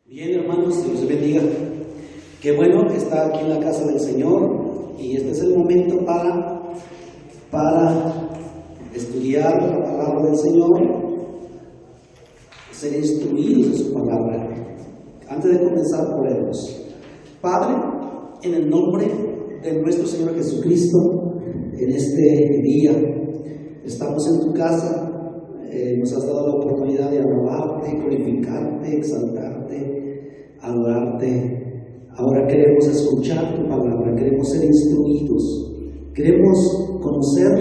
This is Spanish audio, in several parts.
Bien, hermanos, Dios les bendiga. Qué bueno que está aquí en la casa del Señor, y este es el momento para estudiar la palabra del Señor, ser instruidos en su palabra. Antes de comenzar, oremos. Padre, en el nombre de nuestro Señor Jesucristo, en este día estamos en tu casa. Nos has dado la oportunidad de alabarte, glorificarte, exaltarte, adorarte. Ahora queremos escuchar tu palabra, queremos ser instruidos, queremos conocer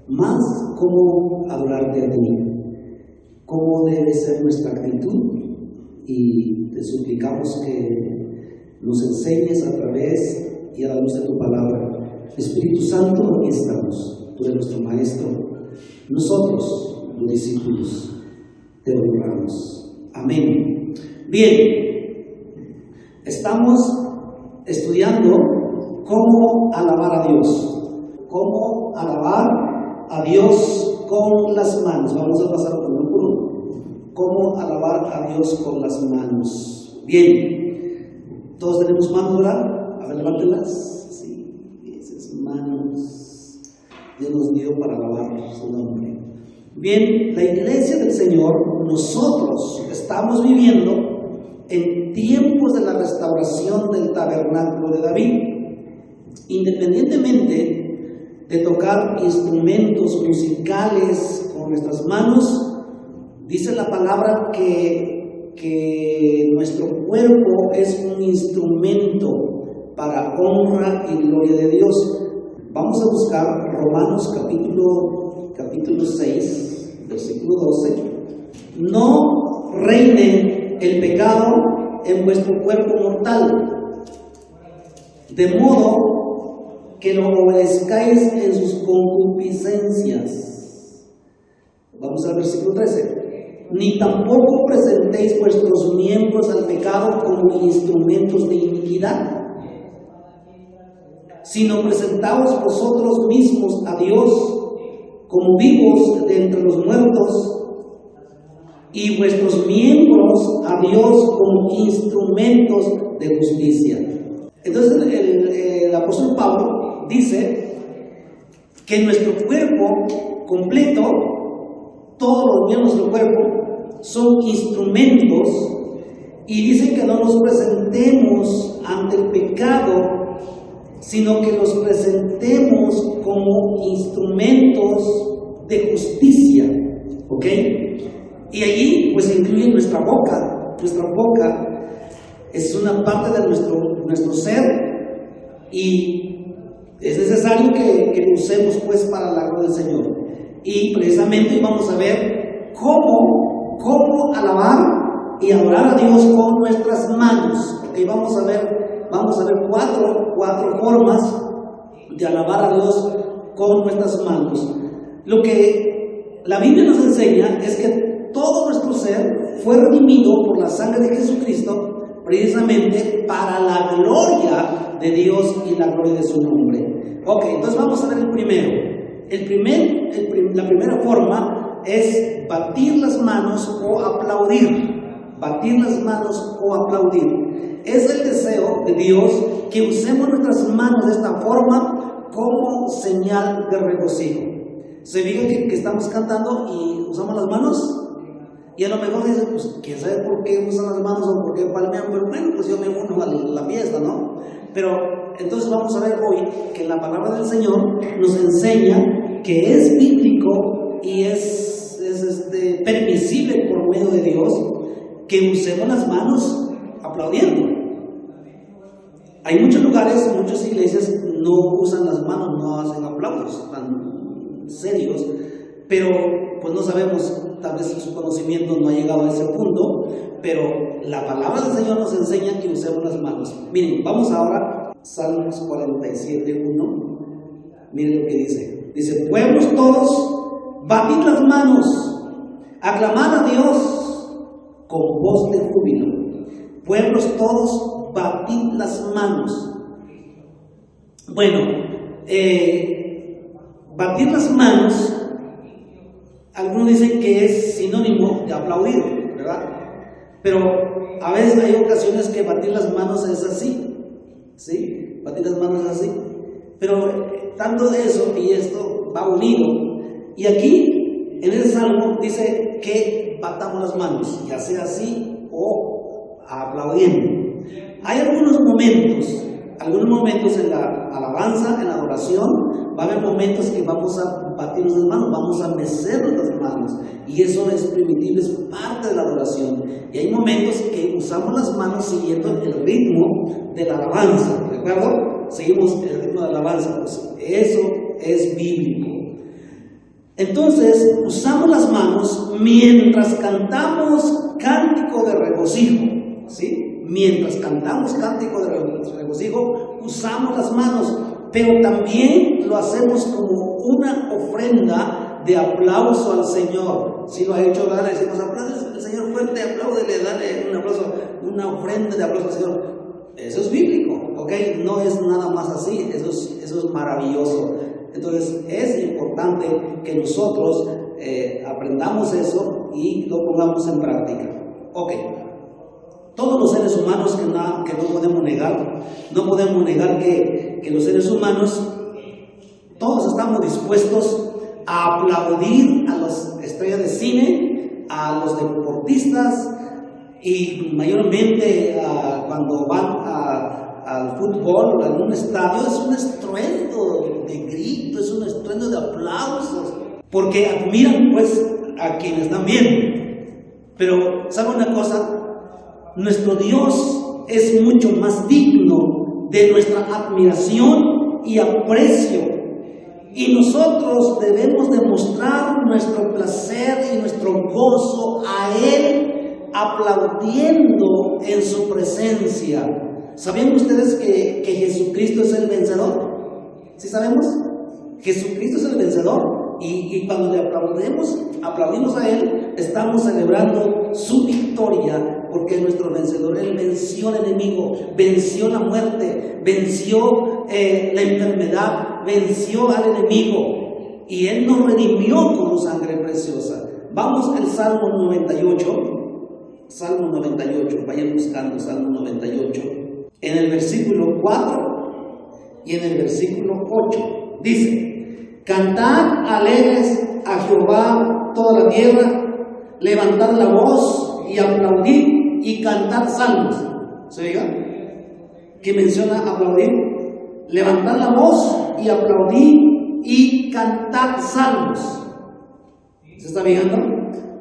más cómo adorarte a ti, cómo debe ser nuestra actitud, y te suplicamos que nos enseñes a través y a la luz de tu palabra. Espíritu Santo, aquí estamos, tú eres nuestro maestro, nosotros, los discípulos, te honramos. Amén. Bien, estamos estudiando cómo alabar a Dios, cómo alabar a Dios con las manos. Vamos a pasar uno por uno. Cómo alabar a Dios con las manos. Bien, todos tenemos manos, ¿verdad? A ver, levántenlas. Sí, esas manos Dios nos dio para alabar su nombre. Bien, la iglesia del Señor, nosotros estamos viviendo en tiempos de la restauración del tabernáculo de David. Independientemente de tocar instrumentos musicales con nuestras manos, dice la palabra que nuestro cuerpo es un instrumento para honra y gloria de Dios. Vamos a buscar Romanos capítulo 6, versículo 12. No reine el pecado en vuestro cuerpo mortal, de modo que lo obedezcáis en sus concupiscencias. Vamos al versículo 13. Ni tampoco presentéis vuestros miembros al pecado como instrumentos de iniquidad, sino presentaos vosotros mismos a Dios como vivos de entre los muertos, y vuestros miembros a Dios como instrumentos de justicia. Entonces el apóstol Pablo dice que nuestro cuerpo completo, todos los miembros del cuerpo, son instrumentos, y dice que no nos presentemos ante el pecado, sino que los presentemos como instrumentos de justicia, ¿ok? Y allí pues incluye nuestra boca. Nuestra boca es una parte de nuestro ser, y es necesario que lo usemos pues para la gloria del Señor. Y precisamente vamos a ver cómo alabar y adorar a Dios con nuestras manos. ¿Ok? Vamos a ver cuatro formas de alabar a Dios con nuestras manos. Lo que la Biblia nos enseña es que todo nuestro ser fue redimido por la sangre de Jesucristo, precisamente para la gloria de Dios y la gloria de su nombre. Ok, entonces vamos a ver el primero. La primera forma es batir las manos o aplaudir. Batir las manos o aplaudir. Es el deseo de Dios que usemos nuestras manos de esta forma como señal de regocijo. Se diga que estamos cantando y usamos las manos, y a lo mejor dicen, pues quién sabe por qué usan las manos o por qué palmean, pero bueno, pues yo me uno a la fiesta, ¿no? Pero entonces vamos a ver hoy que la palabra del Señor nos enseña que es bíblico y es permisible por medio de Dios que usemos las manos aplaudiendo. Hay muchos lugares, muchas iglesias no usan las manos, no hacen aplausos tan serios, pero pues no sabemos, tal vez su conocimiento no ha llegado a ese punto, pero la palabra del Señor nos enseña que usemos las manos. Miren, vamos ahora a Salmos 47:1. Miren lo que dice. Dice: pueblos todos, batid las manos, aclamad a Dios con voz de júbilo. Pueblos todos, batid las manos. Bueno, batir las manos, algunos dicen que es sinónimo de aplaudir, ¿verdad? Pero a veces hay ocasiones que batir las manos es así, ¿sí? Batir las manos es así. Pero tanto de eso y esto va unido. Y aquí, en ese salmo, dice que batamos las manos, ya sea así o aplaudiendo. Hay algunos momentos en la alabanza, en la adoración, va a haber momentos que vamos a batir las manos, vamos a mecer nuestras manos, y eso es primitivo, es parte de la adoración. Y hay momentos que usamos las manos siguiendo el ritmo de la alabanza, ¿de acuerdo? Seguimos el ritmo de la alabanza, pues eso es bíblico. Entonces, usamos las manos mientras cantamos cántico de regocijo, ¿sí? Mientras cantamos cántico de regocijo, usamos las manos, pero también lo hacemos como una ofrenda de aplauso al Señor. Si lo ha hecho, le decimos, aplaude al Señor fuerte, apláudele, dale un aplauso, una ofrenda de aplauso al Señor. Eso es bíblico, ¿ok? No es nada más así, eso es maravilloso. Entonces es importante que nosotros aprendamos eso y lo pongamos en práctica. Ok. Todos los seres humanos que no podemos negar, que los seres humanos, todos estamos dispuestos a aplaudir a las estrellas de cine, a los deportistas, y mayormente cuando van al fútbol, a algún estadio, es un estruendo de gritos, es un estruendo de aplausos, porque admiran pues a quienes están viendo. Pero ¿saben una cosa? Nuestro Dios es mucho más digno de nuestra admiración y aprecio, y nosotros debemos demostrar nuestro placer y nuestro gozo a Él aplaudiendo en su presencia. ¿Sabían ustedes que Jesucristo es el vencedor? ¿Sí sabemos? Jesucristo es el vencedor. Y cuando le aplaudimos a Él, estamos celebrando su victoria, porque nuestro vencedor, Él venció al enemigo, venció la muerte, venció la enfermedad, venció al enemigo, y Él nos redimió con su sangre preciosa. Vamos al Salmo 98, vayan buscando Salmo 98, en el versículo 4 y en el versículo 8, dice: cantad alegres a Jehová toda la tierra, levantad la voz y aplaudid y cantad salmos. ¿Se diga? ¿Qué menciona aplaudir? Levantad la voz y aplaudid y cantad salmos. ¿Se está fijando?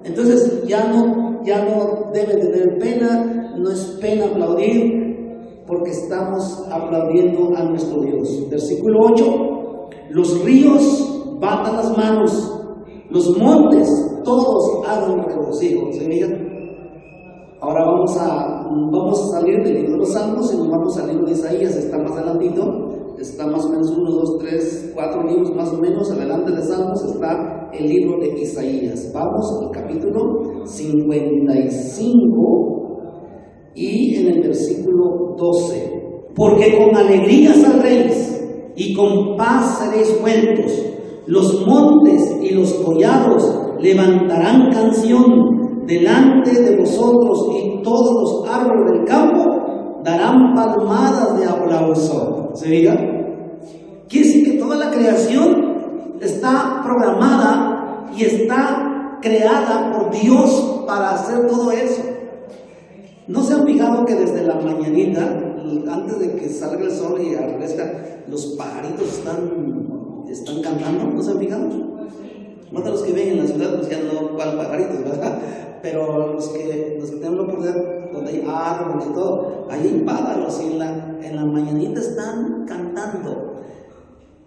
Entonces ya no debe tener pena, no es pena aplaudir, porque estamos aplaudiendo a nuestro Dios. Versículo 8. Los ríos batan las manos, los montes todos hagan regocijo. ¿Se fijan? Ahora vamos a salir del libro de los Salmos y nos vamos al libro de Isaías. Está más adelantito, está más o menos 1, 2, 3, 4 libros más o menos adelante de Salmos está el libro de Isaías. Vamos al capítulo 55 y en el versículo 12. Porque con alegría saldréis y con paz seréis vueltos. Los montes y los collados levantarán canción delante de vosotros, y todos los árboles del campo darán palmadas de aplauso. ¿Se diga? Quiere decir que toda la creación está programada y está creada por Dios para hacer todo eso. ¿No se han fijado que desde la mañanita, antes de que salga el sol y aparezca, los pajaritos están cantando? ¿No se han fijado? Más de los que ven en la ciudad, pues ya no cuál pajaritos, ¿verdad? Pero los que tenemos la oportunidad, donde hay árboles y todo, ahí hay pájaros, y en la mañanita están cantando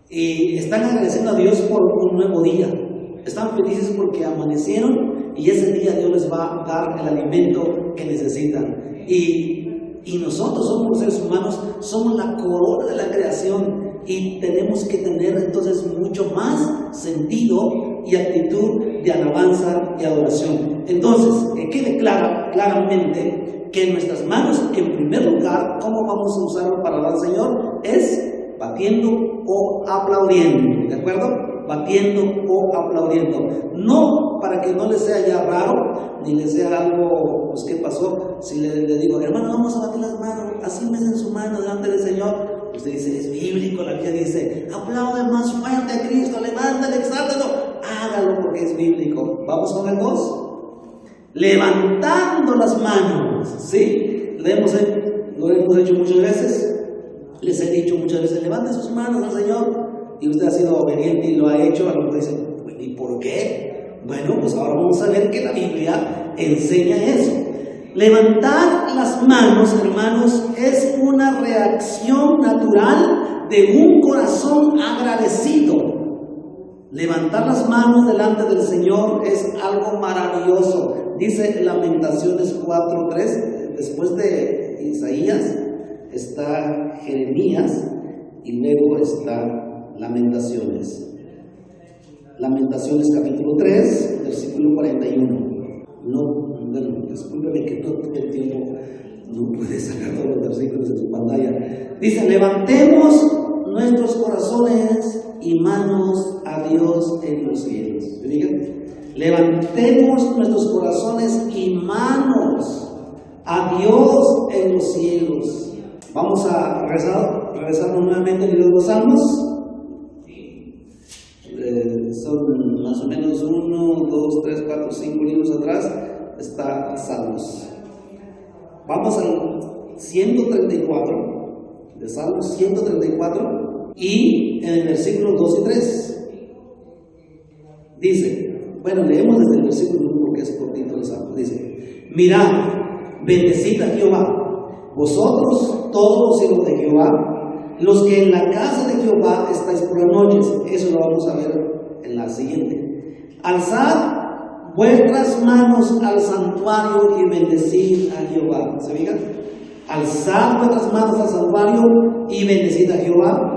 y están agradeciendo a Dios por un nuevo día. Están felices porque amanecieron y ese día Dios les va a dar el alimento que necesitan. Y nosotros somos los seres humanos, somos la corona de la creación, y tenemos que tener entonces mucho más sentido y actitud de alabanza y adoración. Entonces, que quede claramente que nuestras manos, en primer lugar, ¿cómo vamos a usarlo para alabar al Señor? Es batiendo o aplaudiendo, ¿de acuerdo? batiendo o aplaudiendo. No para que no le sea ya raro, ni le sea algo, pues ¿qué pasó? Si le digo, hermano, vamos a batir las manos, así meten su mano delante del Señor. Usted dice, es bíblico, la Biblia dice, aplaude más fuerte a Cristo, levántale, exáltalo, hágalo porque es bíblico. Vamos con el 2. Levantando las manos, ¿sí? Lo hemos hecho muchas veces. Les he dicho muchas veces, levante sus manos al Señor. Y usted ha sido obediente y lo ha hecho. A lo mejor dice, ¿y por qué? Bueno, pues ahora vamos a ver que la Biblia enseña eso. Levantar las manos, hermanos, es una reacción natural de un corazón agradecido. Levantar las manos delante del Señor es algo maravilloso. Dice Lamentaciones 4:3, después de Isaías está Jeremías y luego está Lamentaciones. Lamentaciones capítulo 3, versículo 41. Bueno, discúlpeme que todo el tiempo no puede sacar todos los versículos en su pantalla. Dice, levantemos nuestros corazones y manos a Dios en los cielos. ¿Fíjense? Levantemos nuestros corazones y manos a Dios en los cielos. Vamos a regresarnos nuevamente al libro de los Salmos. Son más o menos 1, 2, 3, 4, 5 libros atrás está Salmos. Vamos al 134, de Salmos 134, y en el versículo 2 y 3 dice, bueno, leemos desde el versículo 1 porque es cortito el Salmo. Dice, mirad, bendecid a Jehová, vosotros todos los hijos de Jehová, los que en la casa de Jehová estáis por las noches. Eso lo vamos a ver en la siguiente. Alzad vuestras manos al santuario y bendecid a Jehová. ¿Se fijan? Alzad vuestras manos al santuario y bendecid a Jehová.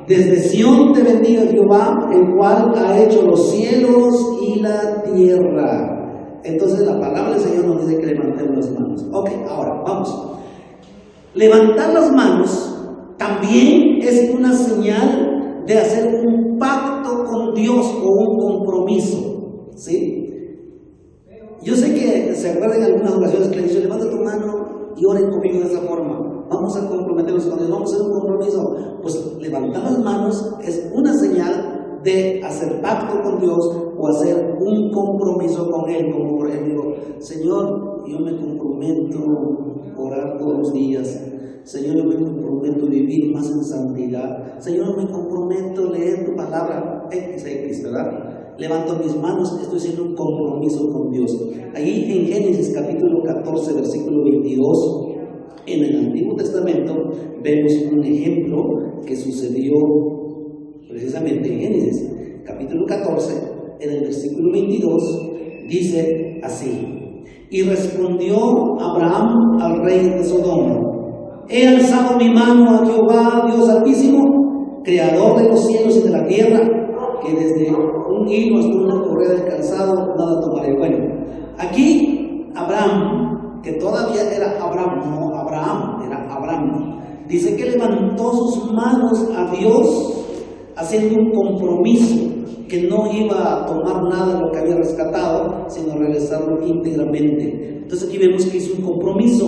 Desde Sión te bendiga Jehová, el cual ha hecho los cielos y la tierra. Entonces la palabra del Señor nos dice que levantemos las manos. Ok, ahora vamos. Levantar las manos también es una señal de hacer un pacto con Dios o un compromiso, ¿sí? Yo sé que se acuerdan en algunas ocasiones que le dicen, levanta tu mano y oren conmigo de esa forma. Vamos a comprometernos con Dios, vamos a hacer un compromiso. Pues levantar las manos es una señal de hacer pacto con Dios o hacer un compromiso con Él. Como por ejemplo, Señor, yo me comprometo a orar todos los días. Señor, yo me comprometo a vivir más en santidad. Señor, me comprometo a leer tu palabra. X, ¿verdad? Levanto mis manos, estoy haciendo un compromiso con Dios. Ahí en Génesis capítulo 14, versículo 22, en el Antiguo Testamento, vemos un ejemplo que sucedió precisamente en Génesis capítulo 14, en el versículo 22, dice así: y respondió Abraham al rey de Sodoma: he alzado mi mano a Jehová, Dios Altísimo, creador de los cielos y de la tierra, que desde un hilo hasta una correa del calzado nada tomaré. Bueno, aquí Abraham, que todavía era Abraham, no Abraham, era Abraham, dice que levantó sus manos a Dios haciendo un compromiso, que no iba a tomar nada de lo que había rescatado, sino regresarlo íntegramente. Entonces aquí vemos que hizo un compromiso,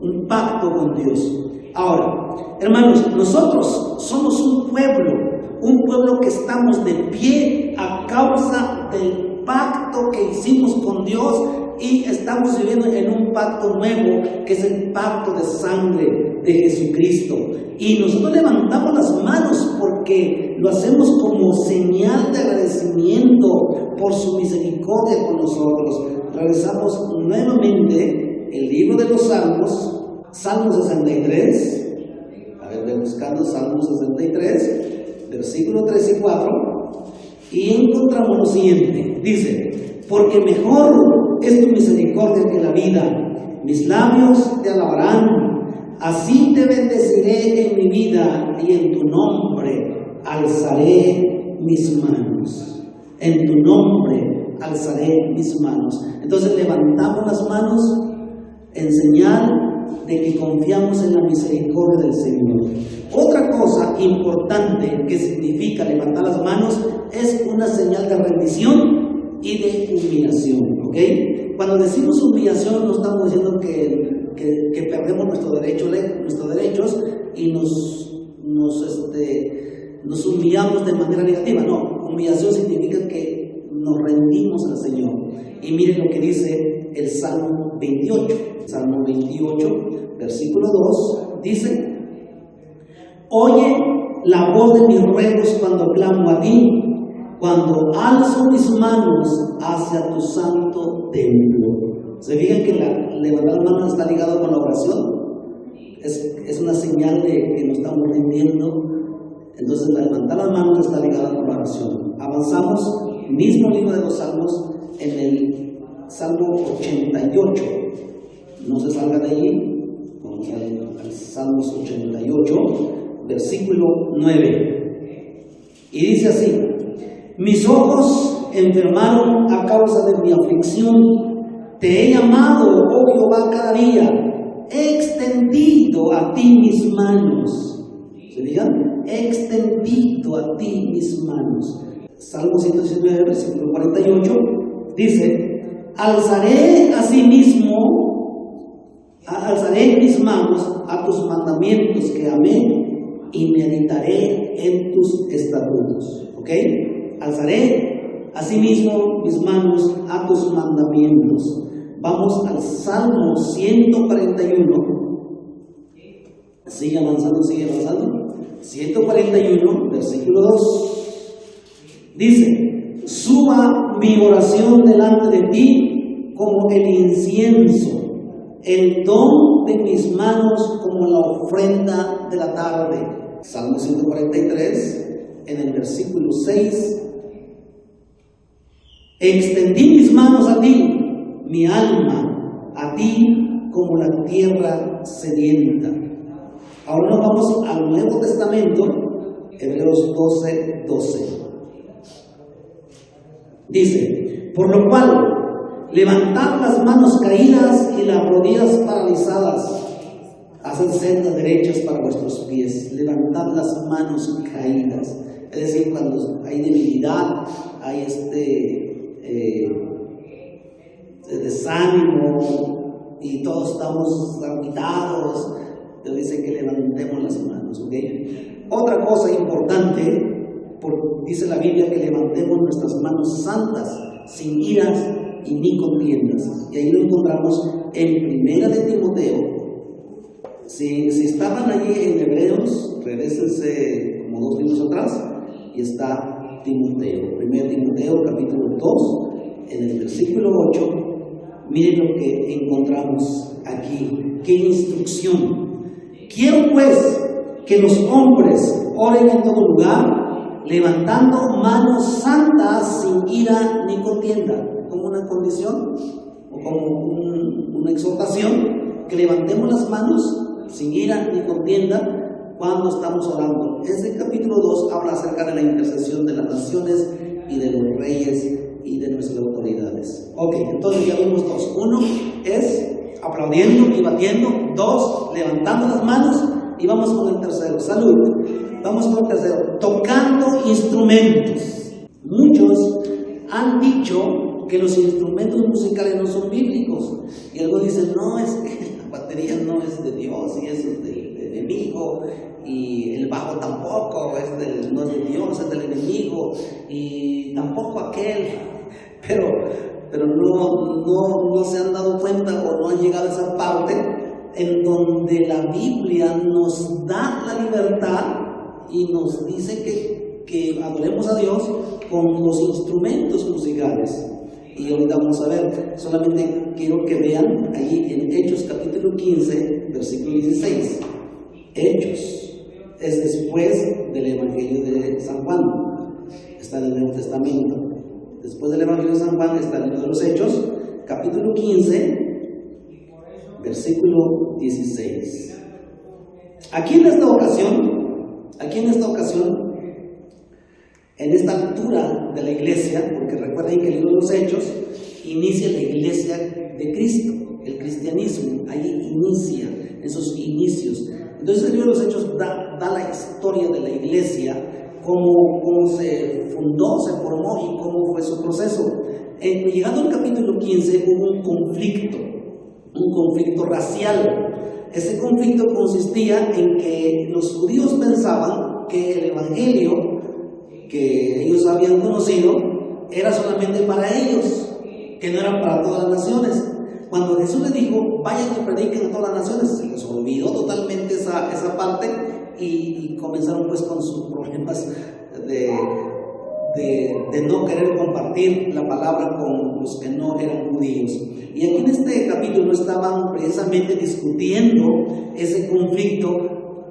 un pacto con Dios. Ahora, hermanos, nosotros somos un pueblo que estamos de pie a causa del pacto que hicimos con Dios, y estamos viviendo en un pacto nuevo, que es el pacto de sangre de Jesucristo. Y nosotros levantamos las manos porque lo hacemos como señal de agradecimiento por su misericordia con nosotros. Regresamos nuevamente el libro de los Salmos, Salmo 63. A ver, voy buscando Salmo 63, versículos 3 y 4, y encontramos lo siguiente. Dice: porque mejor es tu misericordia que la vida, mis labios te alabarán, así te bendeciré en mi vida, y en tu nombre alzaré mis manos. En tu nombre alzaré mis manos. Entonces levantamos las manos en señal de que confiamos en la misericordia del Señor. Otra cosa importante que significa levantar las manos es una señal de rendición y de humillación, ¿ok? Cuando decimos humillación no estamos diciendo que perdemos nuestros derechos y nos humillamos de manera negativa. No, humillación significa que nos rendimos al Señor. Y miren lo que dice el Salmo 28. Salmo 28, versículo 2, dice: oye la voz de mis ruegos cuando clamo a ti, cuando alzo mis manos hacia tu santo templo. ¿Se fijan que levantar las manos está ligado con la oración? Es una señal de que nos estamos rindiendo. Entonces, la levantar las manos está ligada con la oración. Avanzamos, mismo libro de los Salmos, en el Salmo 88. No se salga de allí. Vamos al Salmos 88, versículo 9. Y dice así: mis ojos enfermaron a causa de mi aflicción. Te he llamado, oh Jehová, cada día. He extendido a ti mis manos. ¿Se fijan? He extendido a ti mis manos. Salmo 119, versículo 48, dice: alzaré mis manos a tus mandamientos que amé y meditaré en tus estatutos. ¿Ok? Alzaré asimismo mis manos a tus mandamientos. Vamos al Salmo 141. Sigue avanzando. 141, versículo 2. Dice: suba mi oración delante de ti como el incienso, el don de mis manos como la ofrenda de la tarde. Salmo 143, en el versículo 6. Extendí mis manos a ti, mi alma, a ti como la tierra sedienta. Ahora nos vamos al Nuevo Testamento, Hebreos 12:12. Dice: por lo cual, levantad las manos caídas y las rodillas paralizadas, haced sendas derechas para vuestros pies. Levantad las manos caídas. Es decir, cuando hay debilidad, hay desánimo y todos estamos agitados, Dios dice que levantemos las manos, ¿ok? Otra cosa importante, dice la Biblia que levantemos nuestras manos santas, sin iras y ni contiendas. Y ahí lo encontramos en 1 de Timoteo. Si estaban allí en Hebreos, regrésense como 2 libros atrás y está Timoteo. 1 Timoteo capítulo 2, en el versículo 8, miren lo que encontramos aquí. ¡Qué instrucción! Quiero pues que los hombres oren en todo lugar, levantando manos santas sin ira ni contienda, como una condición o como una exhortación, que levantemos las manos sin ira ni contienda cuando estamos orando. Este capítulo 2 habla acerca de la intercesión de las naciones y de los reyes y de nuestras autoridades. Ok, entonces ya vimos dos. Uno es aplaudiendo y batiendo. 2, levantando las manos. Y vamos con el tercero, salud. Vamos con el tercero, tocando instrumentos. Muchos han dicho que los instrumentos musicales no son bíblicos. Y algunos dicen: no, es que la batería no es de Dios y eso es del enemigo. Y el bajo tampoco no es de Dios, es del enemigo. Y tampoco aquel. Pero no se han dado cuenta o no han llegado a esa parte en donde la Biblia nos da la libertad y nos dice que adoremos a Dios con los instrumentos musicales. Y ahorita vamos a ver, solamente quiero que vean ahí en Hechos capítulo 15, versículo 16. Hechos es después del Evangelio de San Juan, está en el Nuevo Testamento. Después del Evangelio de San Juan está el libro de los Hechos, capítulo 15, versículo 16. Aquí en esta ocasión, en esta altura de la iglesia, porque recuerden que el libro de los Hechos inicia la iglesia de Cristo, el cristianismo, ahí inicia. en sus inicios. Entonces el libro de los Hechos da la historia de la iglesia, cómo se fundó, se formó y cómo fue su proceso. Llegando al capítulo 15 hubo un conflicto racial. Ese conflicto consistía en que los judíos pensaban que el evangelio que ellos habían conocido era solamente para ellos, que no era para todas las naciones. Cuando Jesús les dijo, vayan y prediquen a todas las naciones, se les olvidó totalmente esa parte y comenzaron pues con sus problemas de no querer compartir la palabra con los que no eran judíos. Y aquí en este capítulo estaban precisamente discutiendo ese conflicto.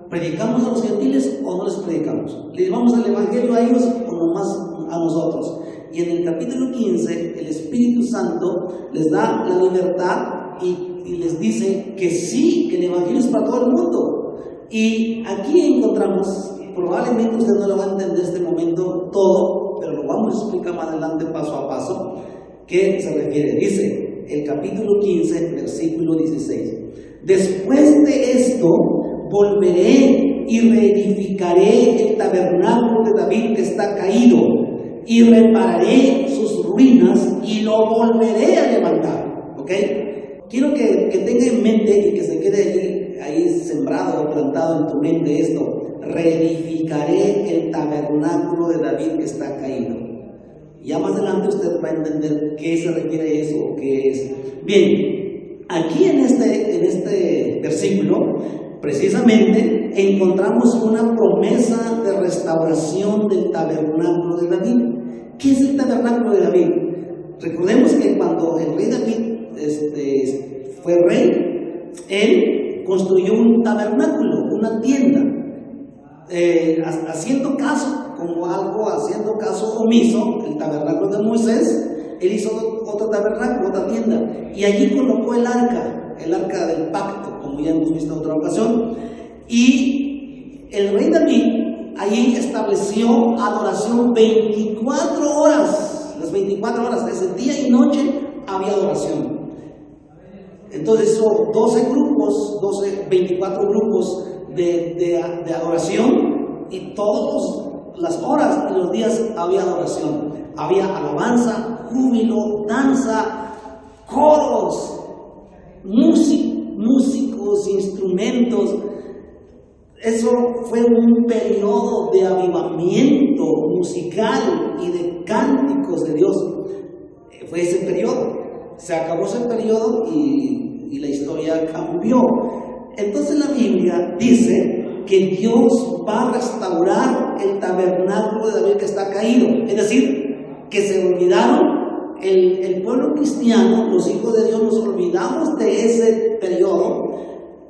¿Predicamos a los gentiles o no les predicamos? ¿Les llevamos el evangelio a ellos o nomás a nosotros? Y en el capítulo 15 el Espíritu Santo les da la libertad y les dice que sí, que el evangelio es para todo el mundo. Y aquí encontramos, probablemente usted no lo va a entender en este momento todo, pero lo vamos a explicar más adelante paso a paso, ¿qué se refiere? Dice el capítulo 15, versículo 16. Después de esto, volveré y reedificaré el tabernáculo de David que está caído, y repararé sus ruinas y lo volveré a levantar. ¿Ok? Quiero que tenga en mente y que se quede ahí sembrado o plantado en tu mente esto. Reedificaré el tabernáculo de David que está caído. Ya más adelante usted va a entender qué se refiere eso o qué es. Bien, aquí en este versículo precisamente encontramos una promesa de restauración del tabernáculo de David. ¿Qué es el tabernáculo de David? Recordemos que cuando el rey David fue rey, él construyó un tabernáculo, una tienda, haciendo caso omiso, el tabernáculo de Moisés. Él hizo otro tabernáculo, otra tienda, y allí colocó el arca del pacto, como ya hemos visto en otra ocasión. Y el rey David allí estableció adoración 24 horas, las 24 horas, desde día y noche había adoración. Entonces hizo 24 grupos de adoración, y todas las horas y los días había adoración. Había alabanza, júbilo, danza, coros, músicos, instrumentos. Eso fue un periodo de avivamiento musical y de cánticos de Dios. Fue ese periodo. Se acabó ese periodo y la historia cambió. Entonces la Biblia dice que Dios va a restaurar el tabernáculo de David que está caído. Es decir, que se olvidaron. El pueblo cristiano, los hijos de Dios, nos olvidamos de ese periodo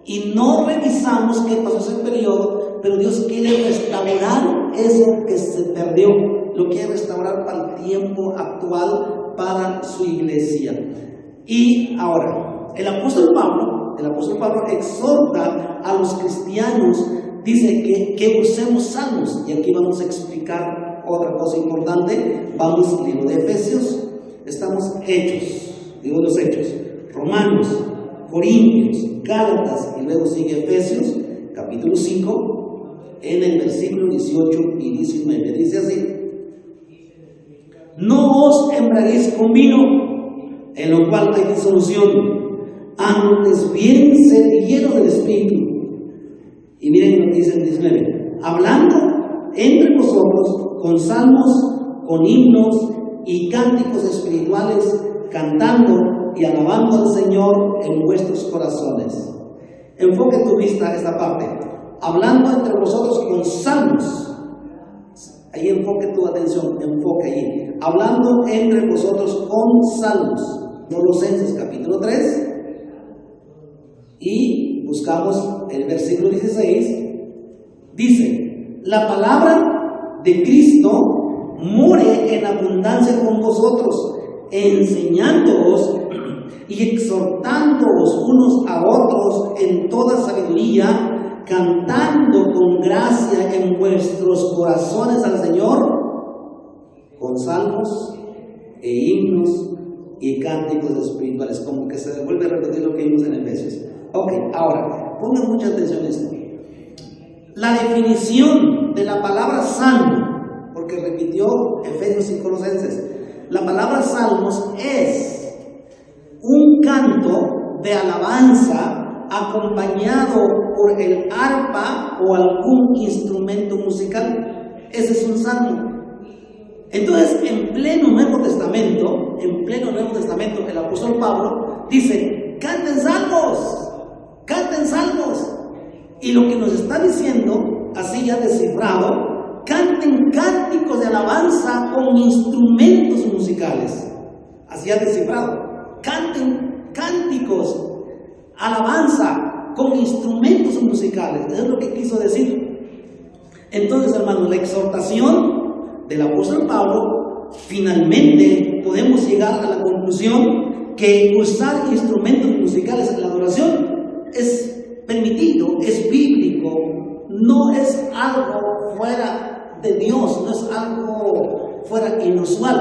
y no revisamos qué pasó ese periodo, pero Dios quiere restaurar eso que se perdió, lo quiere restaurar para el tiempo actual, para su iglesia. Y ahora, el apóstol Pablo exhorta a los cristianos, dice que usemos salmos, y aquí vamos a explicar otra cosa importante. Vamos al libro de Efesios. Estamos los Hechos, Romanos, Corintios, Gálatas, y luego sigue Efesios, capítulo 5, en el versículo 18 y 19. Dice así: no os embriaguéis con vino, en lo cual hay disolución, antes bien sed llenos del Espíritu. Y miren lo que dice el 19: hablando entre vosotros con salmos, con himnos y cánticos espirituales, cantando y alabando al Señor en vuestros corazones. Enfoque tu vista a esta parte. Hablando entre vosotros con salmos. Ahí enfoque tu atención, enfoque allí. Hablando entre vosotros con salmos. Colosenses capítulo 3. Y buscamos el versículo 16. Dice: la palabra de Cristo more en abundancia con vosotros, enseñándoos y exhortándoos unos a otros en toda sabiduría, cantando con gracia en vuestros corazones al Señor, con salmos e himnos y cánticos espirituales. Como que se vuelve a repetir lo que vimos en Efesios. Ok, ahora, pongan mucha atención a esto. La definición de la palabra salmo, porque repitió Efesios y Colosenses, la palabra salmos es un canto de alabanza acompañado por el arpa o algún instrumento musical. Ese es un salmo. Entonces, en pleno Nuevo Testamento, el apóstol Pablo dice: canten salmos, canten salmos. Y lo que nos está diciendo, así ya descifrado, canten cánticos de alabanza con instrumentos musicales. Así ya descifrado. Canten cánticos, alabanza con instrumentos musicales. Eso es lo que quiso decir. Entonces, hermanos, la exhortación del apóstol Pablo, finalmente podemos llegar a la conclusión que usar instrumentos musicales en la adoración es permitido, es bíblico, no es algo fuera de Dios, no es algo fuera inusual.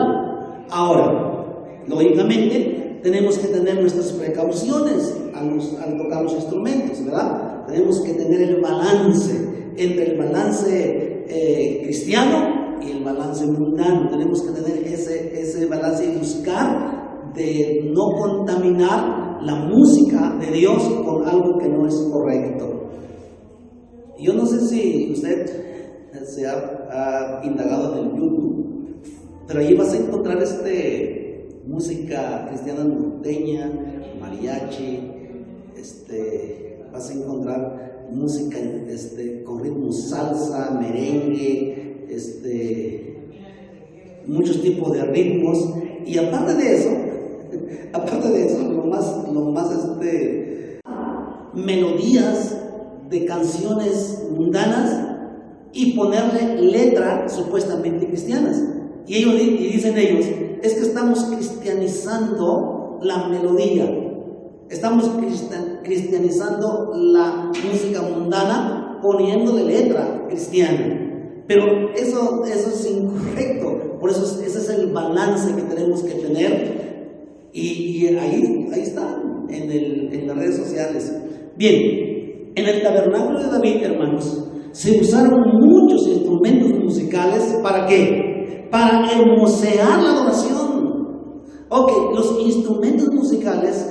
Ahora, lógicamente, tenemos que tener nuestras precauciones al tocar los instrumentos, ¿verdad? Tenemos que tener el balance entre el balance cristiano y el balance mundano. Tenemos que tener ese balance y buscar de no contaminar la música de Dios con algo que no es correcto. Yo no sé si usted se ha indagado en el YouTube, pero ahí vas a encontrar música cristiana norteña, mariachi, vas a encontrar música con ritmo salsa, merengue, muchos tipos de ritmos. Y aparte de eso, lo más melodías de canciones mundanas y ponerle letras supuestamente cristianas. Y dicen ellos, es que estamos cristianizando la melodía, estamos cristianizando la música mundana poniéndole letra cristiana. Pero eso es incorrecto. Por eso ese es el balance que tenemos que tener. Y ahí está, en las redes sociales. Bien, en el tabernáculo de David, hermanos, se usaron muchos instrumentos musicales. ¿Para qué? Para hermosear la adoración. Ok, los instrumentos musicales,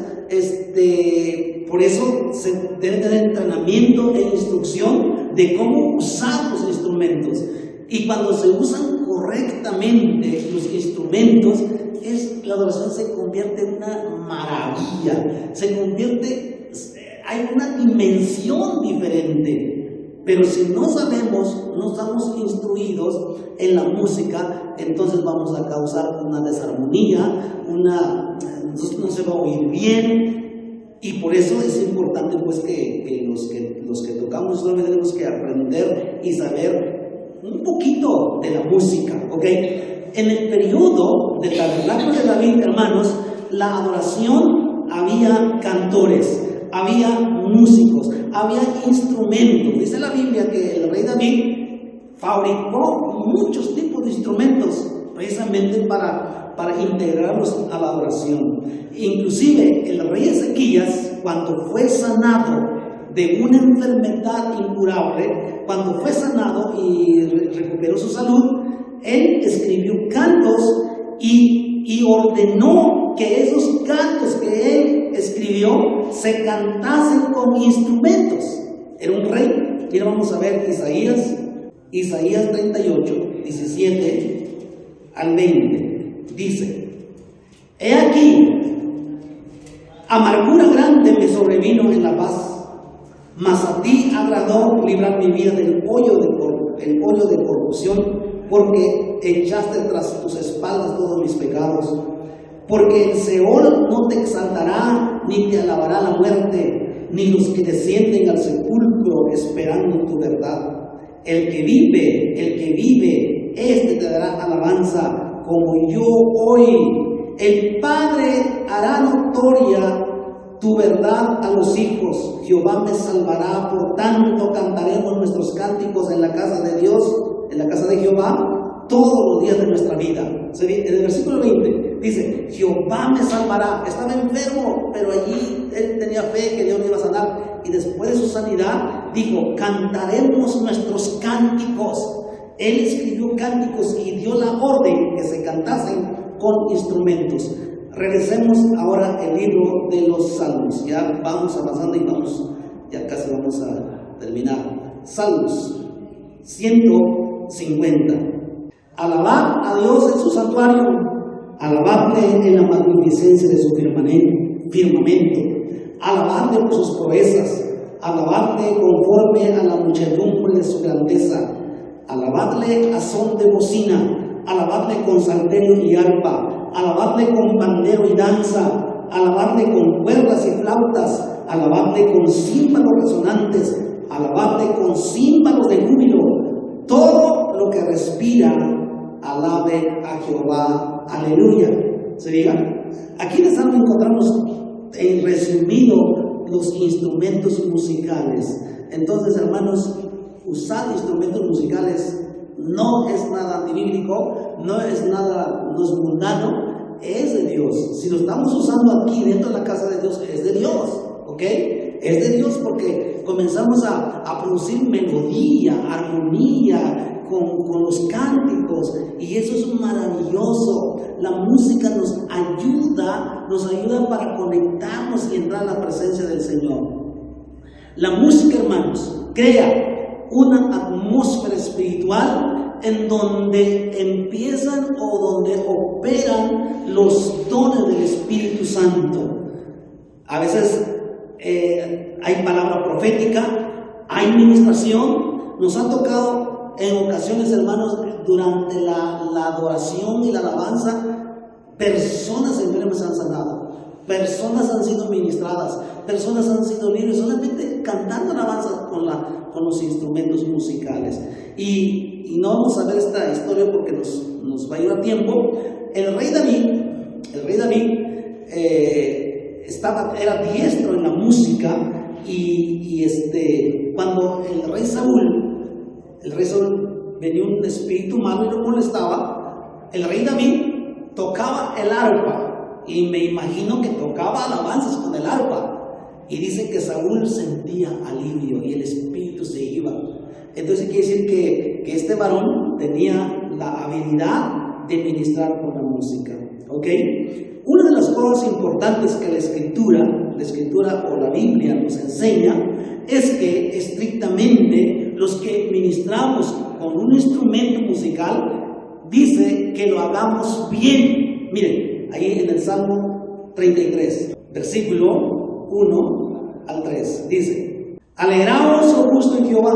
por eso se debe tener entrenamiento e instrucción de cómo usar los instrumentos. Y cuando se usan correctamente los instrumentos, la adoración se convierte en una maravilla, hay una dimensión diferente. Pero si no sabemos, no estamos instruidos en la música, entonces vamos a causar una desarmonía, no se va a oír bien. Y por eso es importante pues que los que tocamos solamente tenemos que aprender y saber un poquito de la música, ¿ok? En el periodo del tabernáculo de David, hermanos, la adoración, había cantores, había músicos, había instrumentos. Dice la Biblia que el rey David fabricó muchos tipos de instrumentos precisamente para integrarlos a la adoración. Inclusive el rey Ezequías, cuando fue sanado de una enfermedad incurable, cuando fue sanado y recuperó su salud, él escribió cantos y ordenó que esos cantos que él escribió se cantasen con instrumentos. Era un rey. Y ahora vamos a ver Isaías 38, 17 al 20. Dice: he aquí, amargura grande me sobrevino en la paz, mas a ti agradó librar mi vida del hoyo de corrupción, porque echaste tras tus espaldas todos mis pecados. Porque el Seol no te exaltará, ni te alabará la muerte, ni los que descienden al sepulcro esperando tu verdad. El que vive, este te dará alabanza, como yo hoy. El Padre hará notoria tu verdad a los hijos. Jehová me salvará, por tanto cantaremos nuestros cánticos en la casa de Dios, en la casa de Jehová. todos los días de nuestra vida. En el versículo 20 dice, Jehová me salvará. Estaba enfermo, pero allí él tenía fe que Dios le iba a sanar. Y después de su sanidad, dijo, cantaremos nuestros cánticos. Él escribió cánticos y dio la orden que se cantasen con instrumentos. Regresemos ahora al libro de los Salmos. Ya vamos avanzando y ya casi vamos a terminar. Salmos 150. Alabad a Dios en su santuario, alabadle en la magnificencia de su firmamento, alabadle por sus proezas, alabadle conforme a la muchedumbre de su grandeza, alabadle a son de bocina, alabadle con salterio y arpa, alabadle con pandero y danza, alabadle con cuerdas y flautas, alabadle con címbalos resonantes, alabadle con címbalos de júbilo. Todo lo que respira, alabe a Jehová. Aleluya. ¿Se diga? Aquí en el Salmo encontramos en resumido los instrumentos musicales. Entonces, hermanos, usar instrumentos musicales no es nada antibíblico, no es mundano, es de Dios. Si lo estamos usando aquí dentro de la casa de Dios, es de Dios, ¿ok? Es de Dios porque comenzamos a producir melodía, armonía con los cánticos, y eso es maravilloso. La música nos ayuda para conectarnos y entrar a la presencia del Señor. La música, hermanos, crea una atmósfera espiritual en donde empiezan o donde operan los dones del Espíritu Santo. A veces hay palabra profética, hay ministración. Nos ha tocado en ocasiones, hermanos, durante la adoración y la alabanza, personas enfermas han sanado, personas han sido ministradas, personas han sido libres, solamente cantando alabanza con los instrumentos musicales. Y no vamos a ver esta historia porque nos va a llevar tiempo. El rey David era diestro en la música, y cuando el rey Saúl venía un espíritu malo y lo molestaba, el rey David tocaba el arpa, y me imagino que tocaba alabanzas con el arpa, y dice que Saúl sentía alivio y el espíritu se iba. Entonces quiere decir que este varón tenía la habilidad de ministrar con la música, ¿ok? Una de las cosas importantes que la escritura o la Biblia nos enseña es que estrictamente los que ministramos con un instrumento musical, dice que lo hagamos bien. Miren, ahí en el Salmo 33, versículo 1 al 3, dice: alegraos, oh justo, en Jehová,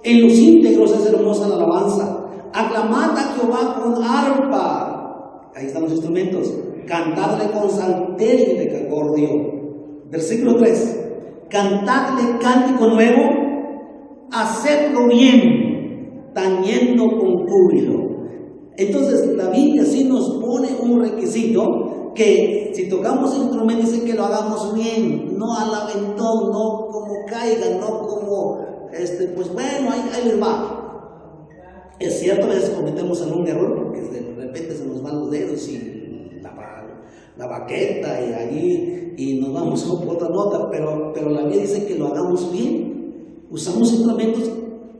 en los íntegros es hermosa la alabanza, aclamad a Jehová con arpa, ahí están los instrumentos, cantadle con salterio de cacordio. Versículo 3, cantadle cántico nuevo, hacedlo bien, tañendo con júbilo. Entonces la Biblia sí nos pone un requisito, que si tocamos el instrumento dice que lo hagamos bien, no al aventón, no como caiga, no como pues bueno, ahí les va. Es cierto, a veces cometemos algún error porque de repente se nos van los dedos y la baqueta y allí, y nos vamos a otra nota, pero la Biblia dice que lo hagamos bien. Usamos instrumentos,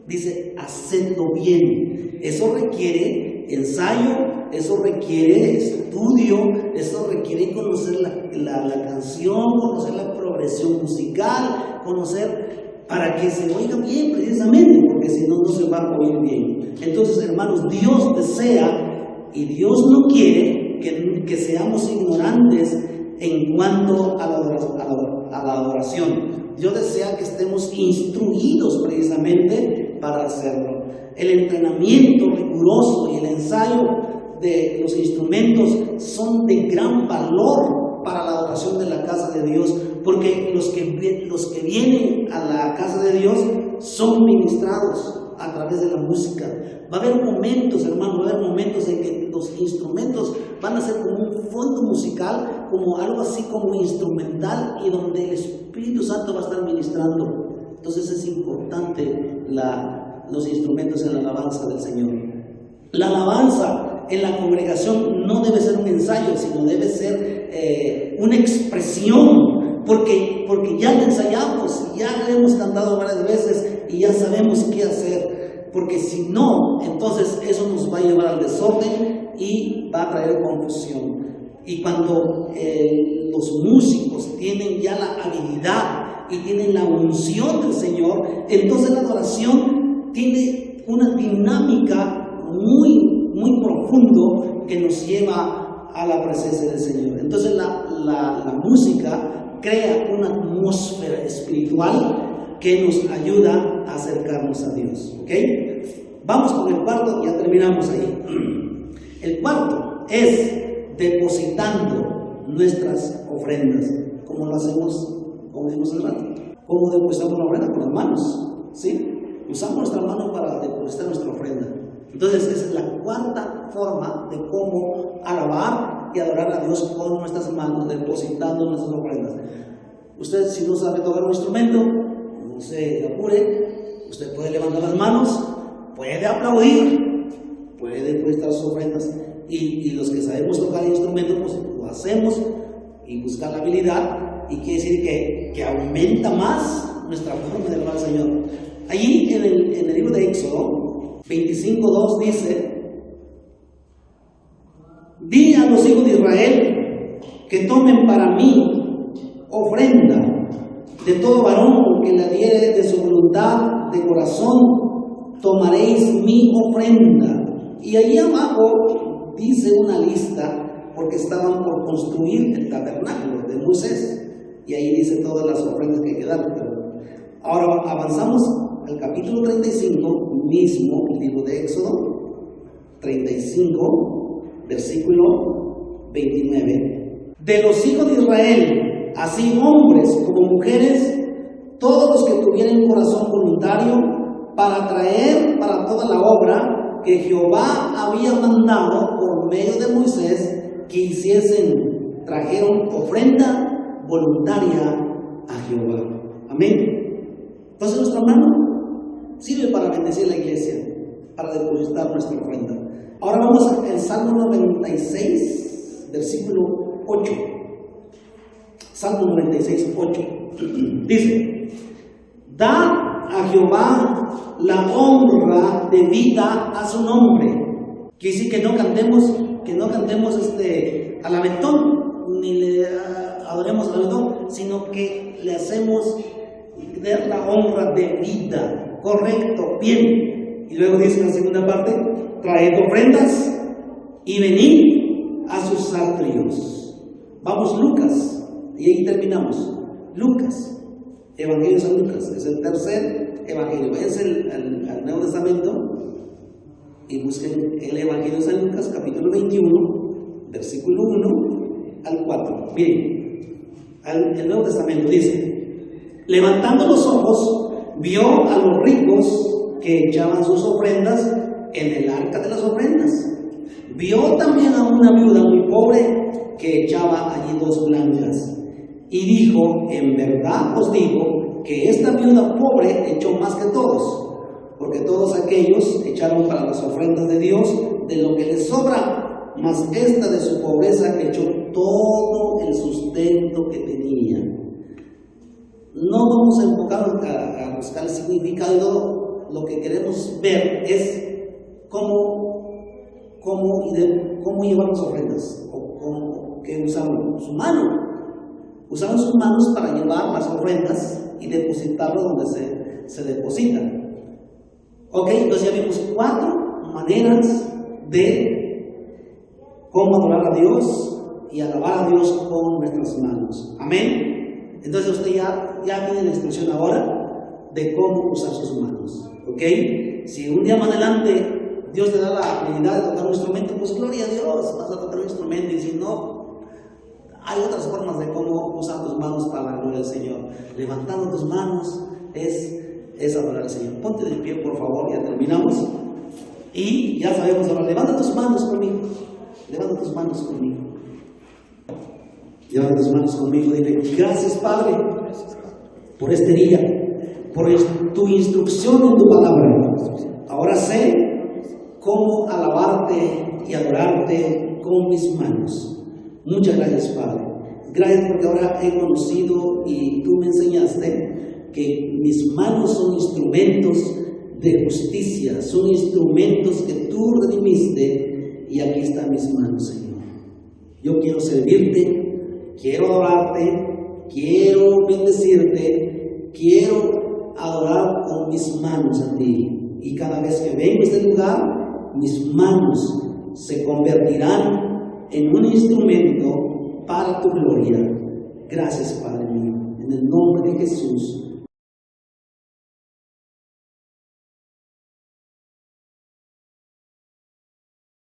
dice, hacedlo bien. Eso requiere ensayo, eso requiere estudio, eso requiere conocer la canción, conocer la progresión musical, conocer para que se oiga bien precisamente, porque si no, no se va a oír bien. Entonces, hermanos, Dios desea y Dios no quiere que seamos ignorantes en cuanto a la adoración. Dios desea que estemos instruidos precisamente para hacerlo. El entrenamiento riguroso y el ensayo de los instrumentos son de gran valor para la adoración de la casa de Dios, porque los que vienen a la casa de Dios son ministrados a través de la música. Va a haber momentos, hermano, va a haber momentos en que los instrumentos van a ser como un fondo musical, como algo así como instrumental, y donde el Espíritu Santo va a estar ministrando. Entonces es importante los instrumentos en la alabanza del Señor. La alabanza en la congregación no debe ser un ensayo, sino debe ser una expresión, porque ya lo ensayamos, ya lo hemos cantado varias veces y ya sabemos qué hacer, porque si no, entonces eso nos va a llevar al desorden y va a traer confusión. Y cuando los músicos tienen ya la habilidad y tienen la unción del Señor, entonces la adoración tiene una dinámica muy profundo que nos lleva a la presencia del Señor. Entonces la música crea una atmósfera espiritual que nos ayuda a acercarnos a Dios. ¿Ok? Vamos con el cuarto, ya terminamos ahí. El cuarto es depositando nuestras ofrendas. ¿Cómo lo hacemos? Como dijimos el rato. ¿Cómo depositamos la ofrenda? Con las manos. ¿Sí? Usamos nuestra mano para depositar nuestra ofrenda. Entonces esa es la cuarta forma de cómo alabar y adorar a Dios con nuestras manos, depositando nuestras ofrendas. Usted, si no sabe tocar un instrumento, no se apure, usted puede levantar las manos, puede aplaudir, puede depositar sus ofrendas, y los que sabemos tocar el instrumento, pues lo hacemos y buscar la habilidad, y quiere decir que aumenta más nuestra forma de alabar al Señor. Allí en el libro de Éxodo 25:2 dice: di a los hijos de Israel que tomen para mí ofrenda de todo varón que la diere de su voluntad de corazón, tomaréis mi ofrenda. Y allí abajo dice una lista, porque estaban por construir el tabernáculo de Moisés, y ahí dice todas las ofrendas que hay que dar. Ahora avanzamos al capítulo 35, mismo el libro de Éxodo 35, versículo 29. De los hijos de Israel, así hombres como mujeres, todos los que tuvieran corazón voluntario, para traer para toda la obra que Jehová había mandado por medio de Moisés que hiciesen, trajeron ofrenda voluntaria a Jehová. Amén. Entonces nuestra mano sirve para bendecir la iglesia, para depositar nuestra ofrenda. Ahora vamos al Salmo 96, versículo 8. Salmo 96, 8. Dice: da a Jehová la honra debida a su nombre. Quiere decir que no cantemos al aventón, ni le adoremos al aventón, sino que le hacemos dar la honra debida. Correcto, bien. Y luego dice en la segunda parte: traed ofrendas y venid a sus atrios. Vamos, Lucas, y ahí terminamos. Lucas, Evangelio de San Lucas, es el tercer evangelio. Váyanse al Nuevo Testamento y busquen el Evangelio de San Lucas, capítulo 21, versículo 1 al 4. Bien, el Nuevo Testamento dice: levantando los ojos, vio a los ricos que echaban sus ofrendas en el arca de las ofrendas. Vio también a una viuda muy pobre que echaba allí 2 blancas. Y dijo: en verdad os digo que esta viuda pobre echó más que todos, porque todos aquellos echaron para las ofrendas de Dios de lo que les sobra, mas esta de su pobreza echó todo el sustento que tenía. No vamos a enfocarnos a buscar el significado y todo. Lo que queremos ver es cómo llevar las ofrendas, o que usaron su mano. Usaron sus manos para llevar las ofrendas y depositarlo donde se depositan. Ok, entonces ya vimos 4 maneras de cómo adorar a Dios y alabar a Dios con nuestras manos. Amén. Entonces usted ya tiene la instrucción ahora de cómo usar sus manos. ¿Ok? Si un día más adelante Dios te da la habilidad de tocar un instrumento, pues gloria a Dios, vas a tocar un instrumento. Y si no, hay otras formas de cómo usar tus manos para la gloria del Señor. Levantando tus manos es adorar al Señor. Ponte de pie, por favor, ya terminamos. Y ya sabemos ahora, levanta tus manos conmigo. Levanta tus manos conmigo. Levanta tus manos conmigo, dile: gracias, Padre, por este día, por tu instrucción en tu palabra. Ahora sé cómo alabarte y adorarte con mis manos. Muchas gracias, Padre. Gracias porque ahora he conocido y tú me enseñaste que mis manos son instrumentos de justicia, son instrumentos que tú redimiste, y aquí están mis manos, Señor. Yo quiero servirte, quiero adorarte, quiero bendecirte, quiero adorar con mis manos a ti. Y cada vez que vengo a este lugar, mis manos se convertirán en un instrumento para tu gloria. Gracias, Padre mío. En el nombre de Jesús.